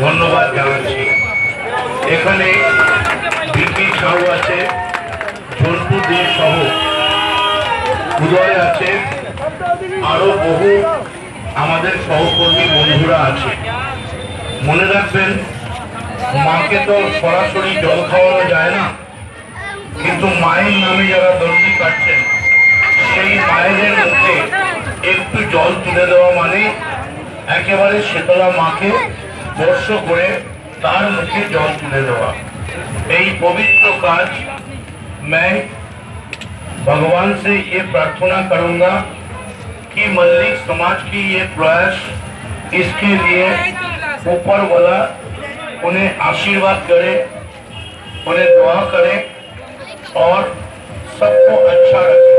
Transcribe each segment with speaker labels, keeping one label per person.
Speaker 1: ধন্যবাদ জানাচ্ছি। এখানে বিপি সাহু আছে, ঝন্টু দে সহ উদয় আছে, আরো বহু আমাদের সহকর্মী বন্ধুরা আছে। মনে রাখবেন, মাকে তো সরাসরি জল খাওয়ানো যায় না, কিন্তু মায়ের নামে যারা দণ্ডি কাটছেন সেই মায়েদের মুখে একটু জল তুলে দেওয়া মানে একেবারে শীতলা মাকে স্পর্শ করে তার মুখে জল তুলে দেওয়া। এই পवित्र কাজ मैं भगवान से ये प्रार्थना करूंगा कि मल्लिक समाज की ये प्रयास, इसके लिए ऊपर वाला उन्हें आशीर्वाद करे, उन्हें दुआ करे और सबको अच्छा रखे।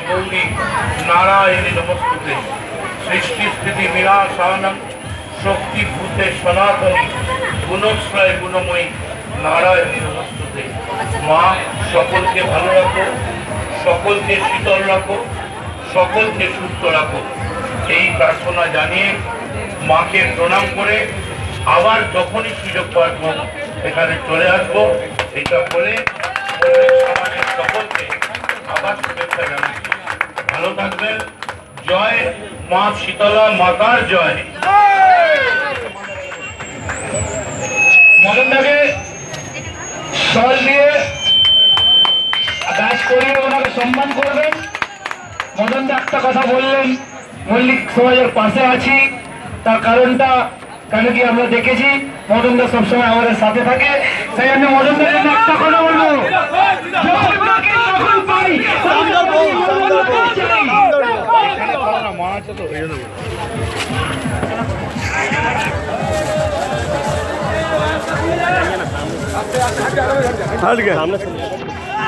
Speaker 1: गौरी नारायणी नमस्तुते। सृष्टि स्थिति विनाशानम शक्ति भूते सनातनी गुणश्रय गुणमयी नारायणी नमस्तुते। মা সকলকে ভালো রাখো, সকলকে শীতল রাখো, সকলকে সুস্থ রাখো, এই প্রার্থনা জানিয়ে মাকে প্রণাম করে আবার যখনই সুযোগ পাবো এখানে চলে আসবো। এটা বলে সমাজের সকলকে আবার শুভেচ্ছা জানাচ্ছি। ভালো থাকবেন। জয় মা শীতলা মাতার জয়।
Speaker 2: মদনদাকে সল দিয়ে কাজ করিয়ে ওনাকে সম্মান করবেন। মদনদা একটা কথা বললেন, মল্লিক সমাজের পাশে আছি, তার কারণটা কেন কি আমরা দেখেছি মদনদা সবসময় আমাদের সাথে থাকে, সেই জন্য মদনদার জন্য একটা কথা বলবো,
Speaker 3: সামনে